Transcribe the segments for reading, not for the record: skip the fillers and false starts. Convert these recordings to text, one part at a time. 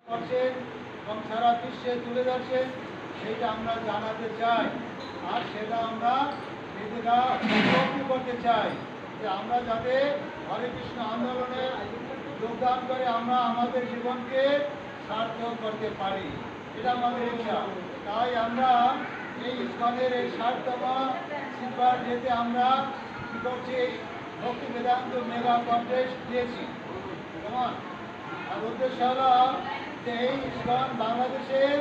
করছেন এবং সারা বিশ্বে তুলে ধরছেন, সেইটা আমরা জানাতে চাই। আর সেটা আমরা নিজেরা উপলব্ধি করতে চাই যে আমরা যাতে হরে কৃষ্ণ আন্দোলনে যোগদান করে আমরা আমাদের জীবনকে সার্থক করতে পারি, এটা আমাদের ইচ্ছা। তাই আমরা এই ইস্কনের এই 60তম শিববার যেতে আমরা কী করছি, ভক্তি বেদান্ত মেগা কন্টেস্ট দিয়েছি। কেমন? আর উদ্দেশ্য হলো যে এই ইস্কন বাংলাদেশের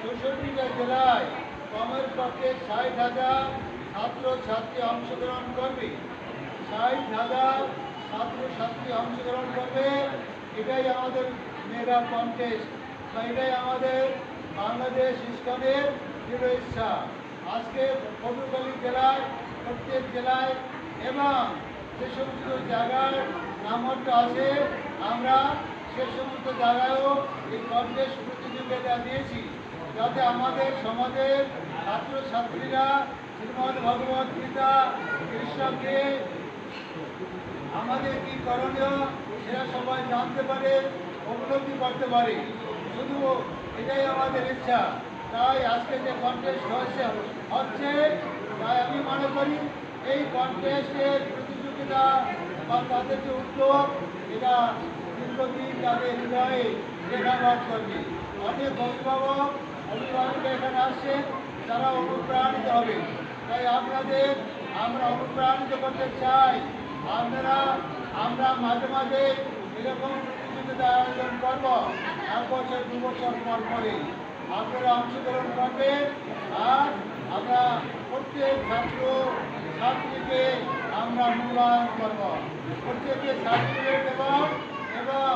64টা জেলায় কমের পক্ষে 60,000 ছাত্রছাত্রী অংশগ্রহণ করবে। 60,000 ছাত্রছাত্রী অংশগ্রহণ করবে, এটাই আমাদের মেগা কন্টেস্ট বা এটাই আমাদের বাংলাদেশ ইস্কনের দৃঢ় ইচ্ছা। আজকে পটুয়াখালী জেলায় প্রত্যেক জেলায় এবং যে সমস্ত জায়গার নামটা আছে আমরা সে সমস্ত জায়গায়ও এই কন্টেস্ট প্রতিযোগিতা দিয়েছি, যাতে আমাদের সমাজের ছাত্রছাত্রীরা শ্রীমদ ভগবত গীতা কৃষ্ণকে আমাদের কি করণীয় সেটা সবাই জানতে পারে, উপলব্ধি করতে পারে। শুধু এটাই আমাদের ইচ্ছা। তাই আজকে যে কন্টেস্ট হচ্ছে তাই আমি মনে করি এই কন্টেস্টের প্রতিযোগিতা বা তাদের যে উদ্যোগ, এটা দীর্ঘদিন তাদের হৃদয়ে রেখাপাত করবে। অনেক অভিভাবকরা এখানে আসছেন, তারা অনুপ্রাণিত হবে। তাই আমরা অনুপ্রাণিত করতে চাই। আমরা মাঝে মাঝে এরকম প্রতিযোগিতা আয়োজন করব, 1 বছর 2 বছর পর পরে আপনারা অংশগ্রহণ করবেন। আর আমরা প্রত্যেক ছাত্রীকে আমরা মূল্যায়ন করব, প্রত্যেককে সার্টিফিকেট দেব এবং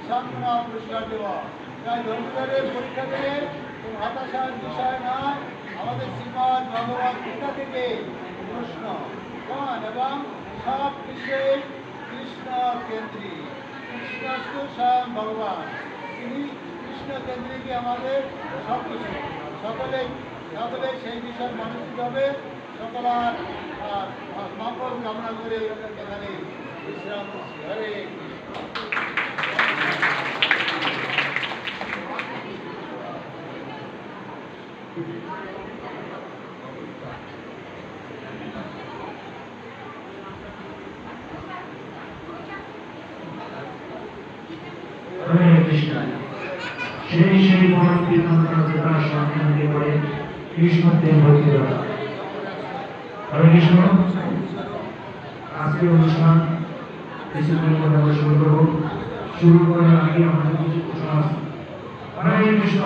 সম্মাননা পুরস্কার দেব। তাই ধর্মীয় পরীক্ষা দিলে কোনো হতাশার বিষয় নয়। আমাদের শ্রীমদ ভগবত গীতা থেকে প্রশ্ন এবং সব বিষয়ে কৃষ্ণ কেন্দ্রিক, কৃষ্ণস্তু স্বয়ং ভগবান, তিনি কৃষ্ণ কেন্দ্রিকই আমাদের সব কিছু। সকলে সেই বিষয় মানসিক হবে। সকলার মঙ্গল কামনা করে এখানে বিশ্রাম করছি। হরে কৃষ্ণ। সেই মহান পিতামাতার সন্তানকে করে কৃষ্ণদেব ভক্তি করা। হরে কৃষ্ণ। আজকের অনুষ্ঠান কিছুক্ষণ পরে আমরা শুরু করব। শুরু করার আগে আমাদের কিছু ঘোষণা আছে। হরে কৃষ্ণ।